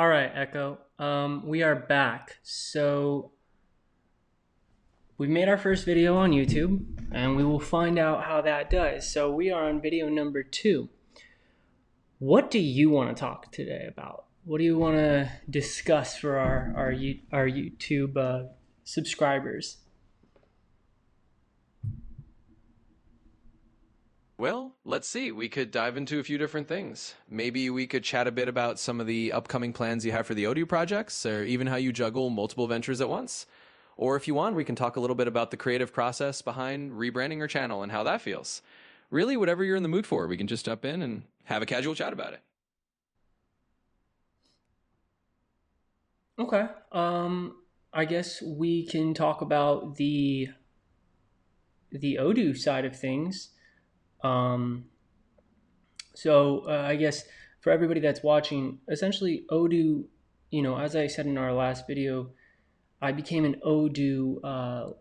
All right, Echo. We are back. So we've made our first video on YouTube, and we will find out how that does. So we are on video number 2. What do you want to talk today about? What do you want to discuss for our YouTube subscribers? Well, let's see. We could dive into a few different things. Maybe we could chat a bit about some of the upcoming plans you have for the Odoo projects, or even how you juggle multiple ventures at once. Or if you want, we can talk a little bit about the creative process behind rebranding your channel and how that feels. Really, whatever you're in the mood for, we can just jump in and have a casual chat about it. Okay. I guess we can talk about the Odoo side of things. Um, So I guess for everybody that's watching, essentially Odoo, as I said in our last video, I became an Odoo.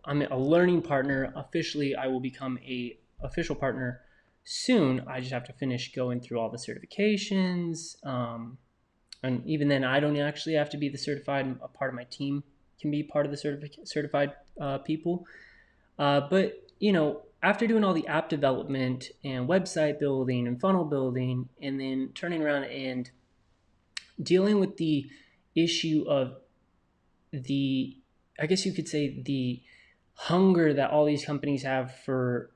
I'm a learning partner. Officially, I will become a official partner soon. I just have to finish going through all the certifications, and even then, I don't actually have to be the certified. A part of my team can be part of the certified people. But after doing all the app development and website building and funnel building, and then turning around and dealing with the issue of the, I guess you could say, the hunger that all these companies have for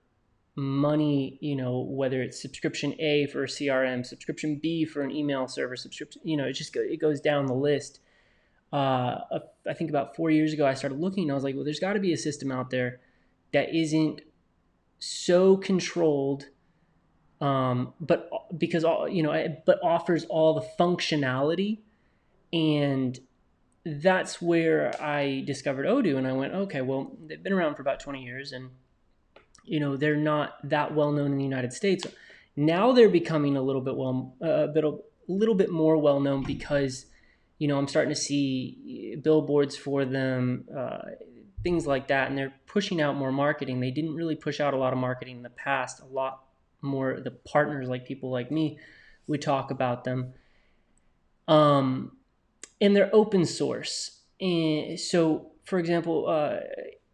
money, whether it's subscription A for a CRM, subscription B for an email server, subscription, it goes down the list. I think about 4 years ago, I started looking and I was like, well, there's got to be a system out there that isn't so controlled, but because but offers all the functionality, and that's where I discovered Odoo, and I went, okay, well, they've been around for about 20 years, and they're not that well known in the United States. Now they're becoming a little bit a little bit more well known because I'm starting to see billboards for them. Things like that, and they're pushing out more marketing. They didn't really push out a lot of marketing in the past. A lot more the partners, like people like me, would talk about them. And they're open source. And so, for example,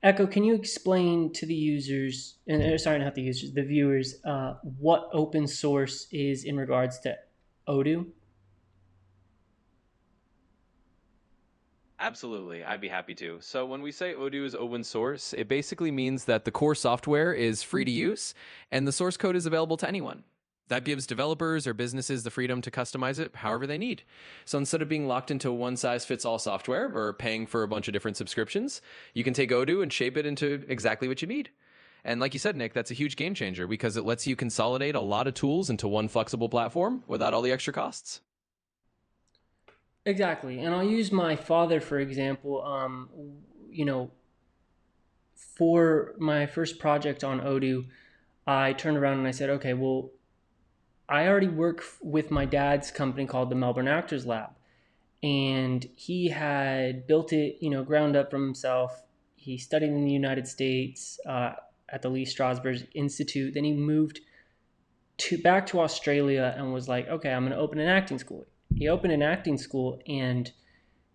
Echo, can you explain to the users, and sorry, not the users, the viewers, what open source is in regards to Odoo? Absolutely, I'd be happy to. So when we say Odoo is open source, it basically means that the core software is free to use and the source code is available to anyone. That gives developers or businesses the freedom to customize it however they need. So instead of being locked into one size fits all software or paying for a bunch of different subscriptions, you can take Odoo and shape it into exactly what you need. And like you said, Nick, that's a huge game changer because it lets you consolidate a lot of tools into one flexible platform without all the extra costs. Exactly. And I'll use my father, for example. You know, for my first project on Odoo, I turned around and I said, okay, well, I already work with my dad's company called the Melbourne Actors Lab. And he had built it, ground up from himself. He studied in the United States at the Lee Strasberg Institute. Then he moved back to Australia and was like, okay, I'm going to open an acting school. He opened an acting school, and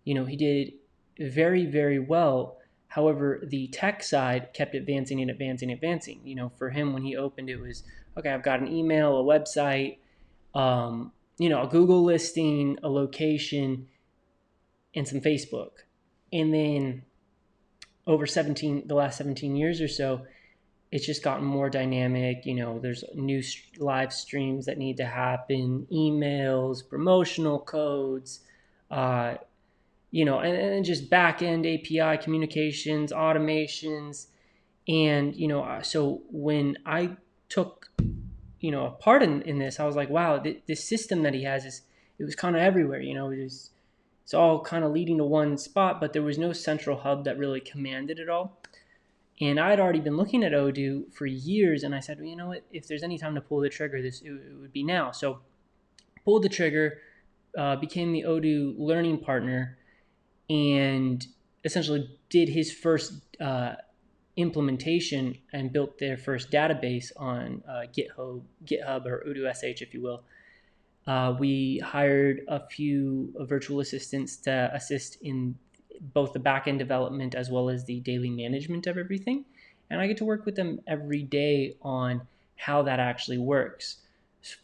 he did very, very well. However, the tech side kept advancing and advancing and advancing. For him, when he opened, it was okay. I've got an email, a website, a Google listing, a location, and some Facebook. And then over the last 17 years or so, it's just gotten more dynamic. There's new live streams that need to happen, emails, promotional codes, and just back end API communications, automations. And, so when I took, a part in this, I was like, wow, this system that he has it was kind of everywhere. It's all kind of leading to one spot, but there was no central hub that really commanded it all. And I had already been looking at Odoo for years, and I said, well, you know what? If there's any time to pull the trigger, it would be now. So pulled the trigger, became the Odoo learning partner, and essentially did his first implementation and built their first database on GitHub or Odoo SH, if you will. We hired a few virtual assistants to assist in both the back end development as well as the daily management of everything. And I get to work with them every day on how that actually works.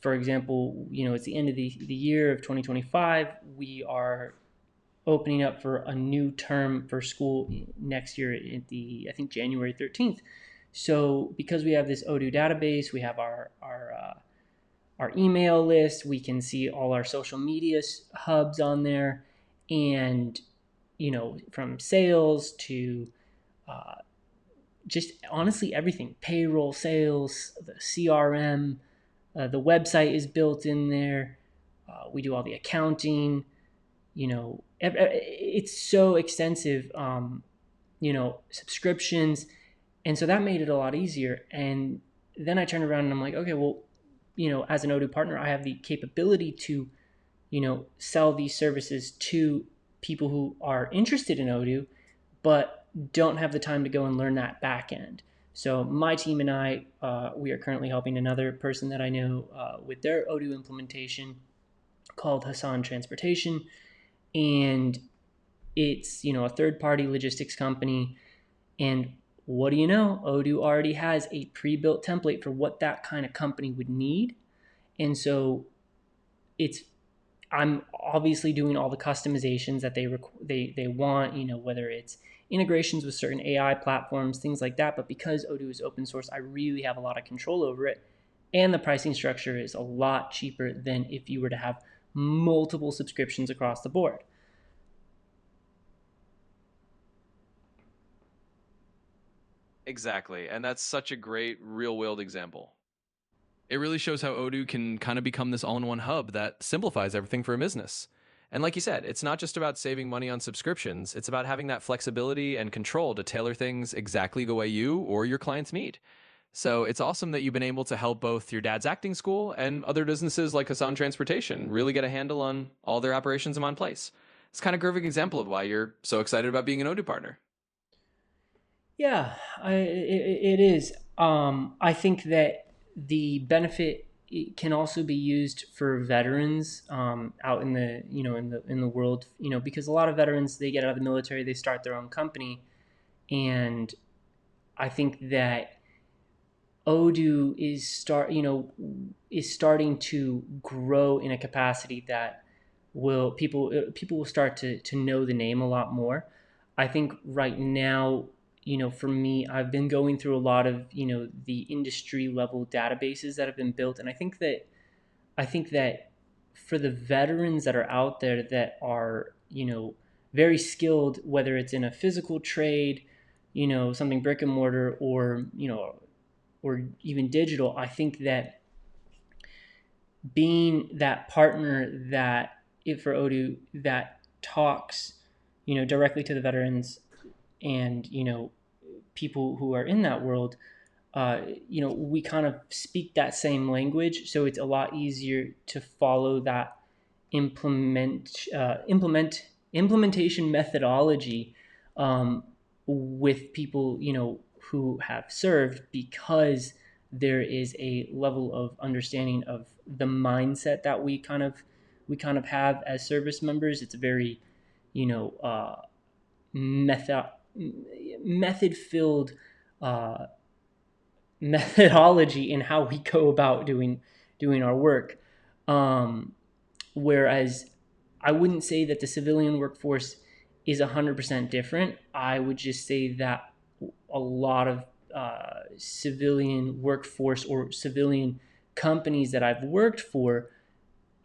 For example, it's the end of the year of 2025. We are opening up for a new term for school next year at I think January 13th. So because we have this Odoo database, we have our email list, we can see all our social media hubs on there, and from sales to uh, just honestly everything, payroll, sales, the CRM, the website is built in there. We do all the accounting. It's so extensive. Subscriptions, and so that made it a lot easier. And then I turned around and I'm like, okay, well, as an Odoo partner, I have the capability to, sell these services to people who are interested in Odoo, but don't have the time to go and learn that back end. So my team and I, we are currently helping another person that I know with their Odoo implementation called Hassan Transportation, and it's a third-party logistics company. And what do you know? Odoo already has a pre-built template for what that kind of company would need, and so it's I'm obviously doing all the customizations that they want, whether it's integrations with certain AI platforms, things like that. But because Odoo is open source, I really have a lot of control over it. And the pricing structure is a lot cheaper than if you were to have multiple subscriptions across the board. Exactly. And that's such a great real world example. It really shows how Odoo can kind of become this all in one hub that simplifies everything for a business. And like you said, it's not just about saving money on subscriptions, it's about having that flexibility and control to tailor things exactly the way you or your clients need. So it's awesome that you've been able to help both your dad's acting school and other businesses like Hassan Transportation really get a handle on all their operations in one place. It's kind of a perfect example of why you're so excited about being an Odoo partner. Yeah, it is. I think that the benefit can also be used for veterans out in the in the world. Because a lot of veterans, they get out of the military, they start their own company, and I think that Odoo is starting to grow in a capacity that people will start to know the name a lot more. I think right now, for me, I've been going through a lot of the industry level databases that have been built, and I think that for the veterans that are out there that are very skilled, whether it's in a physical trade, something brick and mortar, or even digital, I think that being that partner that if for Odoo that talks, directly to the veterans and people who are in that world, we kind of speak that same language, so it's a lot easier to follow that implementation methodology with people who have served, because there is a level of understanding of the mindset that we kind of have as service members. It's a very you know method method filled uh, methodology in how we go about doing our work. Um, Whereas I wouldn't say that the civilian workforce is 100% different. I would just say that a lot of civilian workforce or civilian companies that I've worked for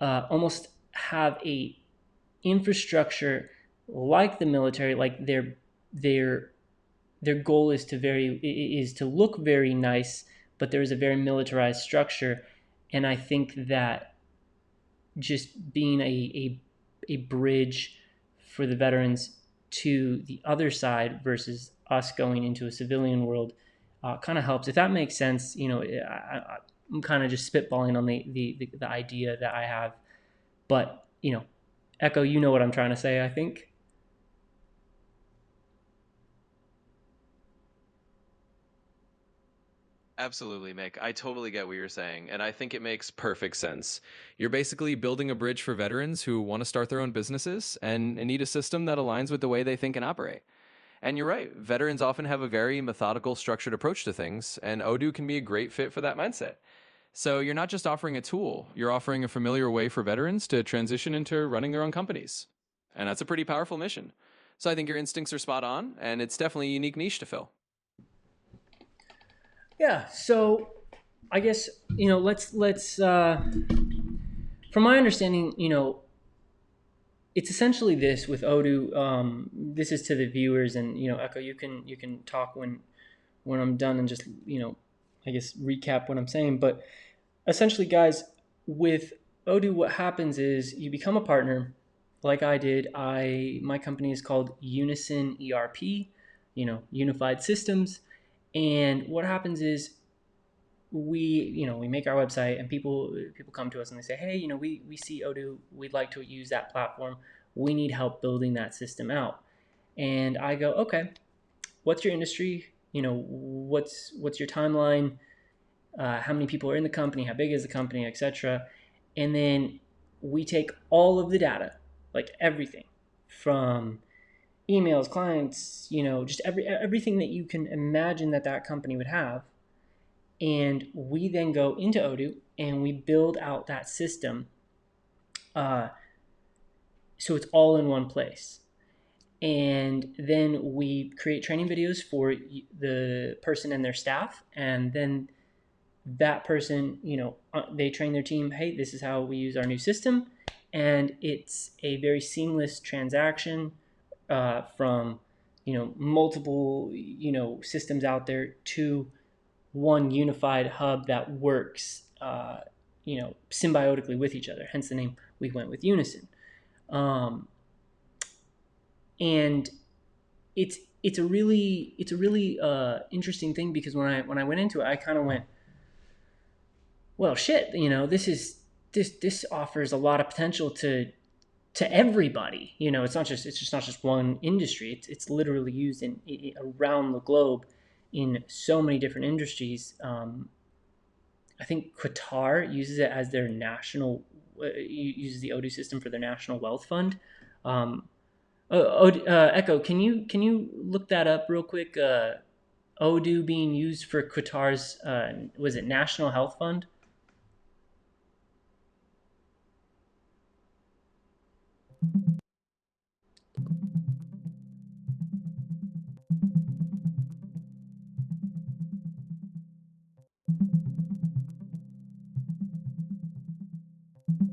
almost have a infrastructure like the military. Like their goal is to look very nice, but there is a very militarized structure, and I think that just being a bridge for the veterans to the other side versus us going into a civilian world kind of helps. If that makes sense, I'm kind of just spitballing on the idea that I have, but Echo, you know what I'm trying to say, I think. Absolutely, Mick. I totally get what you're saying, and I think it makes perfect sense. You're basically building a bridge for veterans who want to start their own businesses and need a system that aligns with the way they think and operate. And you're right, veterans often have a very methodical, structured approach to things, and Odoo can be a great fit for that mindset. So you're not just offering a tool, you're offering a familiar way for veterans to transition into running their own companies. And that's a pretty powerful mission. So I think your instincts are spot on, and it's definitely a unique niche to fill. Yeah. So I guess let's from my understanding, it's essentially this with Odoo. This is to the viewers, and Echo, you can talk when I'm done, and just I guess recap what I'm saying. But essentially, guys, with Odoo, what happens is you become a partner, like I did. My company is called UniSyn ERP, Unified Systems, and what happens is we make our website, and people come to us and they say, hey, we see Odoo, we'd like to use that platform, we need help building that system out. And I go, okay, what's your industry, what's your timeline, how many people are in the company, how big is the company, etc. And then we take all of the data, like everything from emails, clients, just everything that you can imagine that company would have, and we then go into Odoo and we build out that system, uh, so it's all in one place. And then we create training videos for the person and their staff, and then that person, they train their team. Hey, this is how we use our new system, and it's a very seamless transaction, from multiple systems out there to one unified hub that works, symbiotically with each other. Hence the name, we went with UniSyn. Um, and it's a really interesting thing, because when I went into it, I kind of went, well, shit. This offers a lot of potential to everybody. It's just not just one industry. It's literally used around the globe in so many different industries. I think Qatar uses it as their national, uses the Odoo system for their national wealth fund. Um, Echo, can you look that up real quick? Odoo being used for Qatar's, was it National Health Fund?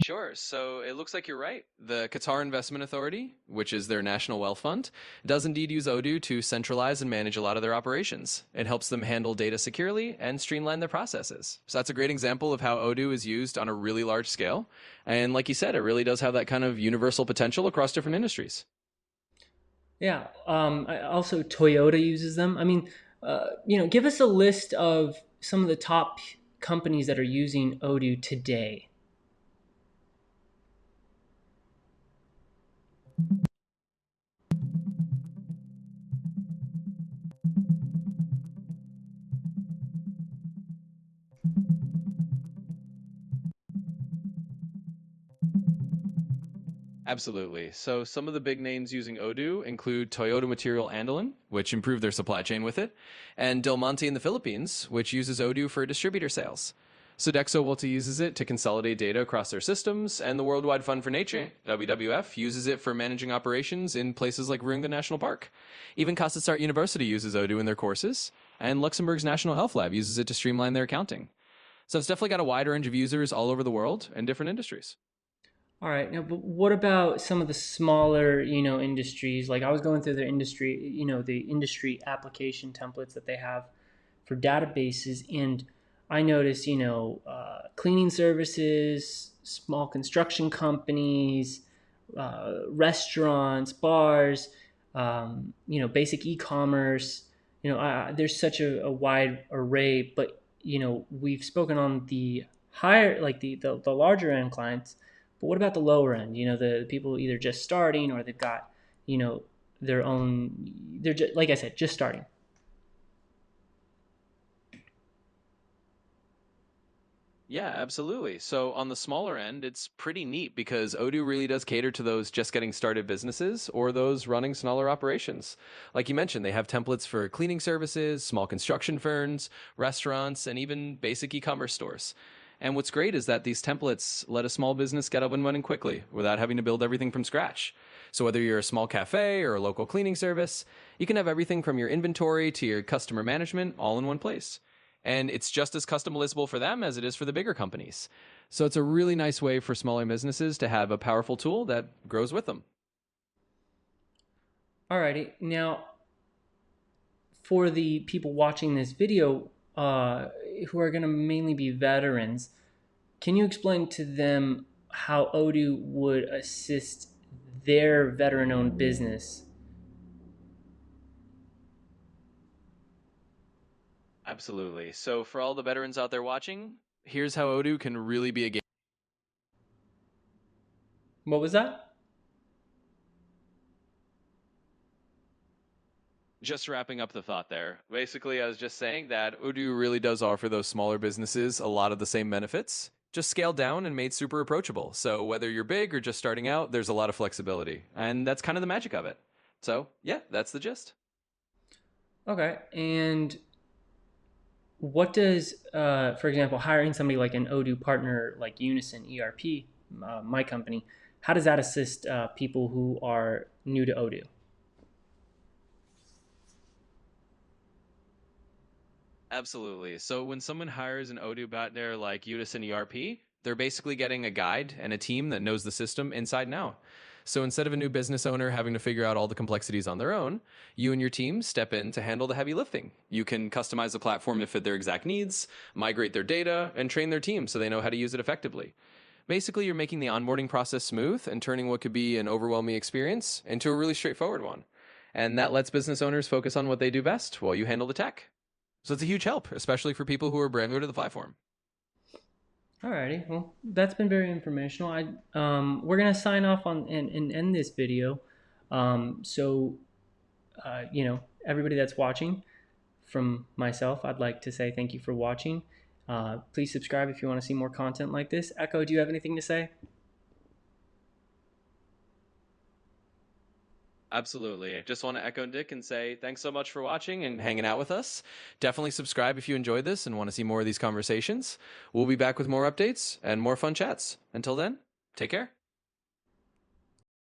Sure. So it looks like you're right. The Qatar Investment Authority, which is their national wealth fund, does indeed use Odoo to centralize and manage a lot of their operations. It helps them handle data securely and streamline their processes. So that's a great example of how Odoo is used on a really large scale. And like you said, it really does have that kind of universal potential across different industries. Yeah. Also, Toyota uses them. I mean, give us a list of some of the top companies that are using Odoo today. Absolutely. So some of the big names using Odoo include Toyota Material Handling, which improved their supply chain with it, and Del Monte in the Philippines, which uses Odoo for distributor sales. Sodexo Volta uses it to consolidate data across their systems, and the Worldwide Fund for Nature, WWF, uses it for managing operations in places like Virunga National Park. Even Kasetsart University uses Odoo in their courses, and Luxembourg's National Health Lab uses it to streamline their accounting. So it's definitely got a wide range of users all over the world and different industries. All right. Now, but what about some of the smaller, industries? Like, I was going through the industry application templates that they have for databases, and I noticed, cleaning services, small construction companies, restaurants, bars, basic e-commerce. There's such a wide array, but we've spoken on the higher, like the larger end clients. But what about the lower end? The people either just starting, or they've got, you know, their own. They're just, like I said, just starting. Yeah, absolutely. So on the smaller end, it's pretty neat because Odoo really does cater to those just getting started businesses or those running smaller operations. Like you mentioned, they have templates for cleaning services, small construction firms, restaurants, and even basic e-commerce stores. And what's great is that these templates let a small business get up and running quickly without having to build everything from scratch. So whether you're a small cafe or a local cleaning service, you can have everything from your inventory to your customer management all in one place. And it's just as customizable for them as it is for the bigger companies. So it's a really nice way for smaller businesses to have a powerful tool that grows with them. Alrighty. Now, for the people watching this video who are going to mainly be veterans, can you explain to them how Odoo would assist their veteran owned business? Absolutely. So for all the veterans out there watching, here's how Odoo can really be a game. What was that? Just wrapping up the thought there. Basically, I was just saying that Odoo really does offer those smaller businesses a lot of the same benefits, just scaled down and made super approachable. So whether you're big or just starting out, there's a lot of flexibility. And that's kind of the magic of it. So, yeah, that's the gist. Okay. And what does, for example, hiring somebody like an Odoo partner like UniSyn ERP, my company, how does that assist people who are new to Odoo? Absolutely. So when someone hires an Odoo partner like UniSyn ERP, they're basically getting a guide and a team that knows the system inside and out. So instead of a new business owner having to figure out all the complexities on their own, you and your team step in to handle the heavy lifting. You can customize the platform to fit their exact needs, migrate their data, and train their team so they know how to use it effectively. Basically, you're making the onboarding process smooth and turning what could be an overwhelming experience into a really straightforward one. And that lets business owners focus on what they do best while you handle the tech. So it's a huge help, especially for people who are brand new to the platform. Alrighty, well, that's been very informational. We're gonna sign off on and end this video. So, everybody that's watching, from myself, I'd like to say thank you for watching. Please subscribe if you want to see more content like this. Echo, do you have anything to say? Absolutely. I just want to echo Dick and say thanks so much for watching and hanging out with us. Definitely subscribe if you enjoyed this and want to see more of these conversations. We'll be back with more updates and more fun chats. Until then, take care.